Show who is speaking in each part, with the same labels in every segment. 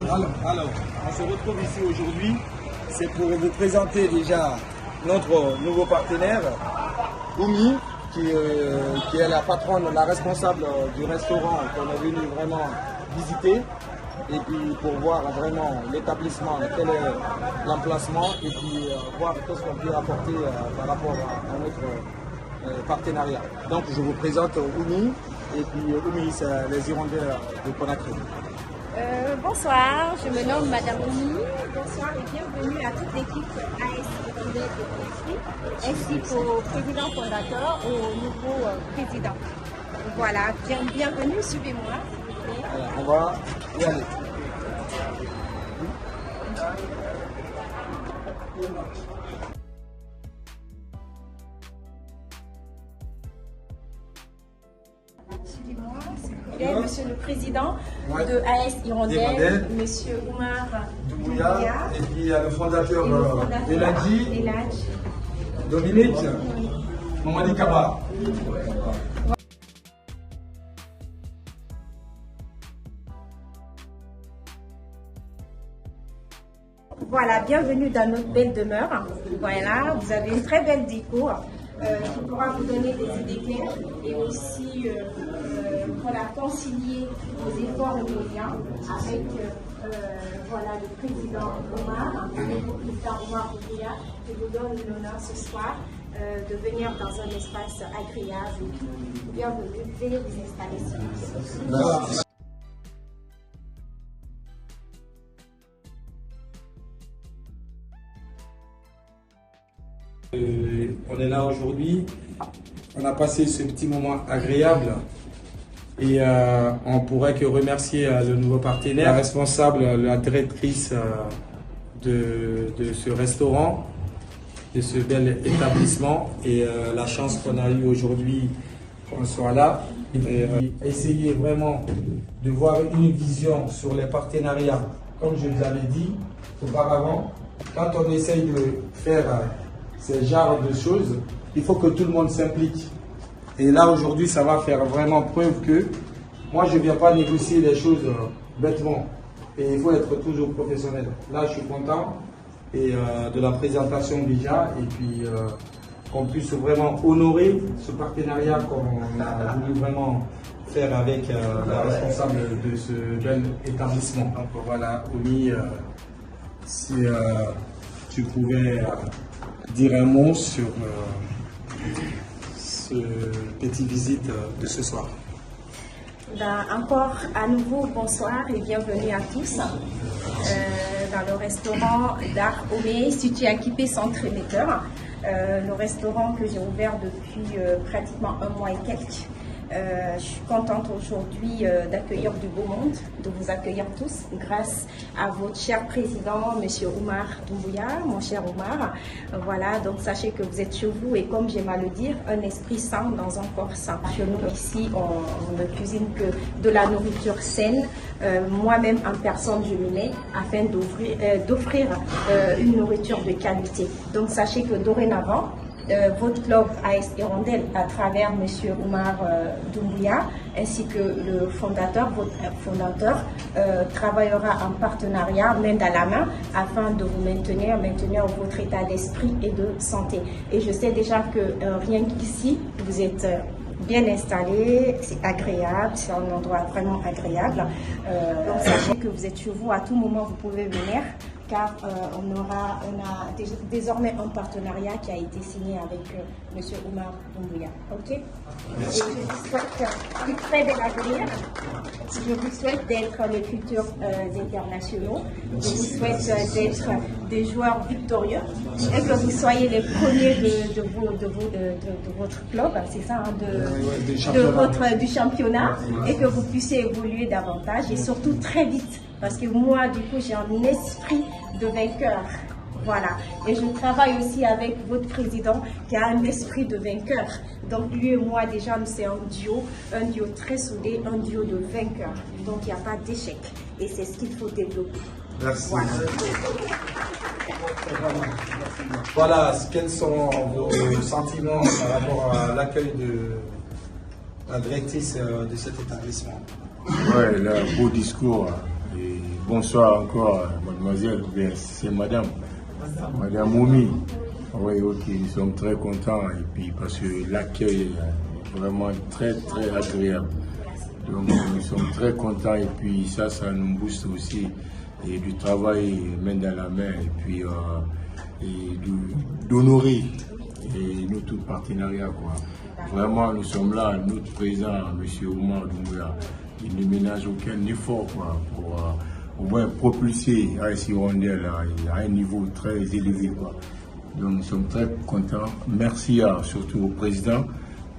Speaker 1: Alors, on se retrouve ici aujourd'hui, c'est pour vous présenter déjà notre nouveau partenaire, Oumi, qui est la patronne, la responsable du restaurant qu'on est venu vraiment visiter, et puis pour voir vraiment l'établissement, quel est l'emplacement, et puis voir ce qu'on peut apporter par rapport à notre partenariat. Donc je vous présente Oumi, et puis Oumi, c'est les Hirondelles de Conakry.
Speaker 2: Bonsoir, je me nomme Madame Oumi. Bonsoir et bienvenue à toute l'équipe AS Hirondelles de Conakry, ainsi qu'au président fondateur, au nouveau président. Voilà, bienvenue, suivez-moi.
Speaker 1: On va y aller.
Speaker 2: Suivez-moi, Monsieur le Président de AS Hirondelles, Monsieur Oumar Doumbouya,
Speaker 1: et puis il y a le fondateur Eladji, Dominique, Mamadi Kaba.
Speaker 2: Voilà, bienvenue dans notre belle demeure. Voilà, vous avez une très belle déco qui pourra vous donner des idées claires et aussi voilà, concilier vos efforts et vos liens avec voilà, le président Oumar, le président Oumar Doumbouya, qui vous donne l'honneur ce soir de venir dans un espace agréable. Bienvenue, veuillez vous installer ici.
Speaker 1: On est là aujourd'hui, on a passé ce petit moment agréable et on pourrait que remercier le nouveau partenaire, la responsable, la directrice de ce restaurant, de ce bel établissement et la chance qu'on a eue aujourd'hui qu'on soit là. Et, essayer vraiment de voir une vision sur les partenariats, comme je vous avais dit auparavant, quand on essaye de faire ce genre de choses, il faut que tout le monde s'implique. Et là, aujourd'hui, ça va faire vraiment preuve que moi, je ne viens pas négocier les choses bêtement. Et il faut être toujours professionnel. Là, je suis content et, de la présentation déjà. Et puis, qu'on puisse vraiment honorer ce partenariat qu'on a voulu vraiment faire avec la responsable de ce bel établissement. Donc voilà, Oumi, si tu pouvais dire un mot sur ce petit visite de ce soir.
Speaker 2: Encore à nouveau, bonsoir et bienvenue à tous dans le restaurant d'Art Oumé, situé à Kipé Centre Émetteur. Le restaurant que j'ai ouvert depuis pratiquement un mois et quelques. Je suis contente aujourd'hui d'accueillir du beau monde, de vous accueillir tous grâce à votre cher président, M. Oumar Doumbouya, mon cher Oumar. Voilà, donc sachez que vous êtes chez vous et comme j'aime à le dire, un esprit sain dans un corps sain. Chez nous ici, on ne cuisine que de la nourriture saine. Moi-même en personne, je m'y mets afin d'offrir une nourriture de qualité. Donc sachez que dorénavant, votre club AS Hirondelles à travers M. Oumar Doumbouya ainsi que le fondateur, votre fondateur, travaillera en partenariat, main dans la main, afin de vous maintenir votre état d'esprit et de santé. Et je sais déjà que rien qu'ici, vous êtes bien installé, c'est agréable, c'est un endroit vraiment agréable. Donc sachez que vous êtes chez vous, à tout moment vous pouvez venir, car on a désormais un partenariat qui a été signé avec M. Oumar Doumbouya. Ok. Et je vous souhaite un très bel avenir. Je vous souhaite d'être les futurs internationaux. Je vous souhaite d'être des joueurs victorieux et que vous soyez les premiers de votre club, c'est ça, hein, du championnat, et que vous puissiez évoluer davantage et surtout très vite. Parce que moi, du coup, j'ai un esprit de vainqueur. Voilà. Et je travaille aussi avec votre président qui a un esprit de vainqueur. Donc, lui et moi, déjà, c'est un duo très soudé, un duo de vainqueurs. Donc, il n'y a pas d'échec. Et c'est ce qu'il faut développer.
Speaker 1: Merci.
Speaker 2: Voilà.
Speaker 1: Voilà, quels sont vos sentiments par rapport à l'accueil de la directrice de cet établissement?
Speaker 3: Ouais, le beau discours. Et bonsoir encore, mademoiselle, c'est madame Moumi. Oui, ok, nous sommes très contents et puis parce que l'accueil est vraiment très agréable. Donc nous sommes très contents et puis ça nous booste aussi et du travail main dans la main et puis d'honorer nous tout partenariat quoi. Vraiment nous sommes là, notre président M. Oumar Doumbouya, il ne ménage aucun effort quoi, pour au moins propulser AS Hirondelle à un niveau très élevé quoi. Donc nous sommes très contents. Merci surtout au président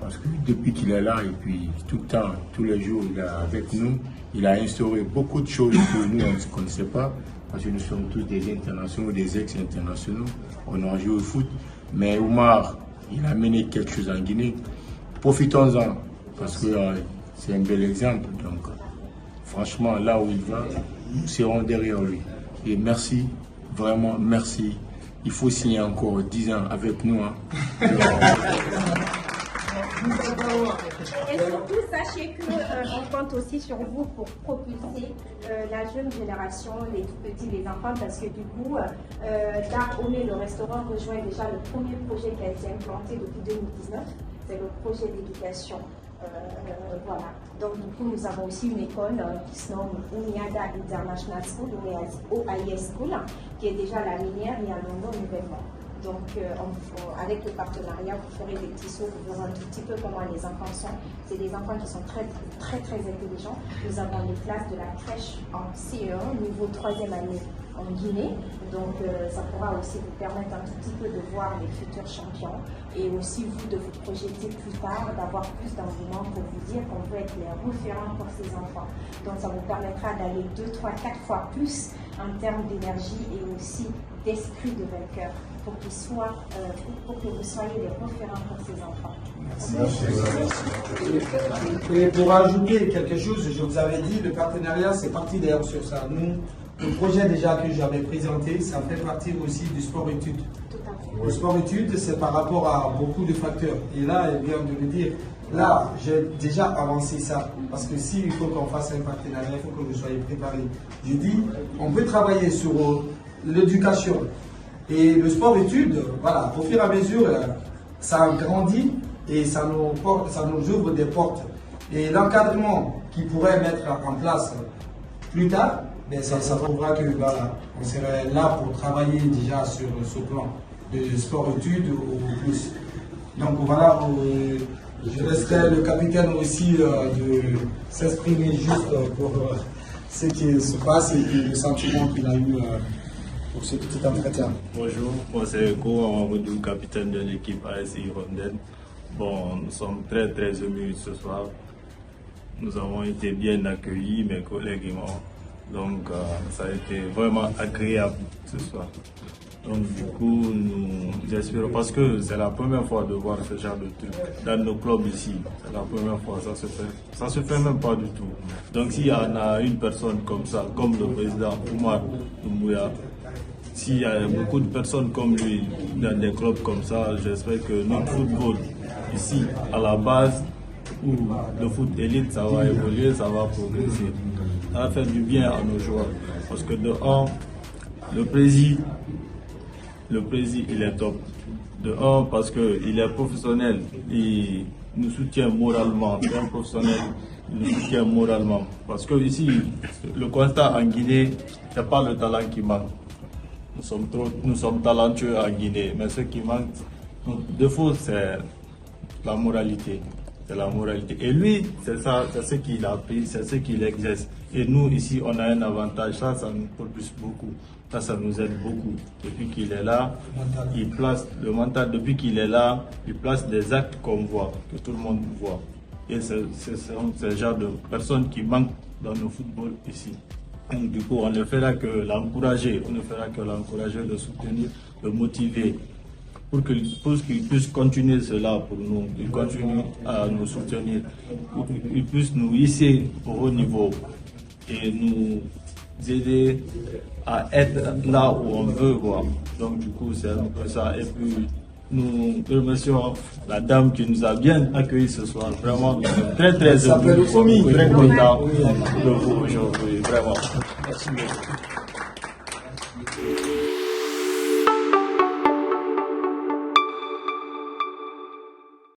Speaker 3: parce que depuis qu'il est là et puis tout le temps, tous les jours il est avec nous, il a instauré beaucoup de choses que nous on ne connaissait pas parce que nous sommes tous des internationaux, des ex-internationaux, on a joué au foot. Mais Oumar, il a mené quelque chose en Guinée. Profitons-en parce que c'est un bel exemple. Donc franchement, là où il va, nous serons derrière lui. Et merci, vraiment merci. Il faut signer encore 10 ans avec nous. Hein.
Speaker 2: Et surtout, sachez qu'on compte aussi sur vous pour propulser la jeune génération, les tout petits, les enfants, parce que du coup, Dar Omé, le restaurant, rejoint déjà le premier projet qui a été implanté depuis 2019. C'est le projet d'éducation. Voilà. Donc du coup, nous avons aussi une école qui se nomme Ouniada International School, OIS School, qui est déjà la minière et à Londres nouvellement. Donc avec le partenariat, vous ferez des petits sauts, vous verrez un tout petit peu comment les enfants sont. C'est des enfants qui sont très intelligents. Nous avons les classes de la crèche en CE1, niveau 3e année en Guinée. Donc ça pourra aussi vous permettre un tout petit peu de voir les futurs champions et aussi vous de vous projeter plus tard, d'avoir plus d'engouement pour vous dire qu'on peut être les référents pour ces enfants. Donc ça vous permettra d'aller 2, 3, 4 fois plus en termes d'énergie et aussi d'esprit de vainqueur pour qu'ils soient, pour que vous soyez les référents pour ces enfants.
Speaker 1: Merci. Et pour ajouter quelque chose, je vous avais dit, le partenariat, c'est parti d'ailleurs sur ça. Nous, le projet déjà que j'avais présenté, ça fait partie aussi du sport-études. Le sport-études, c'est par rapport à beaucoup de facteurs. Et là, elle vient de le dire, là, j'ai déjà avancé ça. Parce que s'il faut qu'on fasse un partenariat, il faut que vous soyez préparés. Je dis, on peut travailler sur l'éducation. Et le sport-études, voilà, au fur et à mesure, ça grandit et ça nous ouvre des portes. Et l'encadrement qui pourrait mettre en place plus tard, mais ça prouvera que voilà, on serait là pour travailler déjà sur ce plan de sport-études ou plus. Donc voilà, je laisserai le capitaine aussi de s'exprimer juste pour ce qui se passe et le sentiment qu'il a eu pour ce petit entretien.
Speaker 4: Bonjour, moi c'est Eko Amadou, capitaine de l'équipe AS Hirondelle. Bon, nous sommes très émus ce soir. Nous avons été bien accueillis, mes collègues et moi. Donc ça a été vraiment agréable ce soir. Donc du coup, nous espérons, parce que c'est la première fois de voir ce genre de truc dans nos clubs ici. C'est la première fois, ça se fait même pas du tout. Donc s'il y en a une personne comme ça, comme le président Oumar Doumbouya, s'il y a beaucoup de personnes comme lui dans des clubs comme ça, j'espère que notre football ici, à la base, où le foot élite, ça va évoluer, ça va progresser. Ça va faire du bien à nos joueurs. Parce que de un, le président, il est top. De un, parce qu'il est professionnel, il nous soutient moralement. C'est un professionnel, il nous soutient moralement. Parce que ici, le constat en Guinée, ce n'est pas le talent qui manque. Nous sommes talentueux en Guinée, mais ce qui manque, notre défaut, c'est la moralité. C'est la moralité. Et lui, c'est ça, c'est ce qu'il a appris, c'est ce qu'il exerce. Et nous, ici, on a un avantage. Ça nous propulse beaucoup. Ça nous aide beaucoup. Depuis qu'il est là, il place le mental. Depuis qu'il est là, il place des actes qu'on voit, que tout le monde voit. Et c'est ce genre de personnes qui manquent dans le football ici. Donc, du coup, on ne fera que l'encourager. On ne fera que l'encourager, le soutenir, le motiver. Pour qu'il puisse continuer cela pour nous, il continue à nous soutenir, pour qu'il puisse nous hisser au haut niveau et nous aider à être là où on veut voir. Donc du coup, c'est un peu ça. Et puis, nous remercions la dame qui nous a bien accueillis ce soir. Vraiment, très heureux, très content de vous aujourd'hui, vraiment.
Speaker 3: Merci.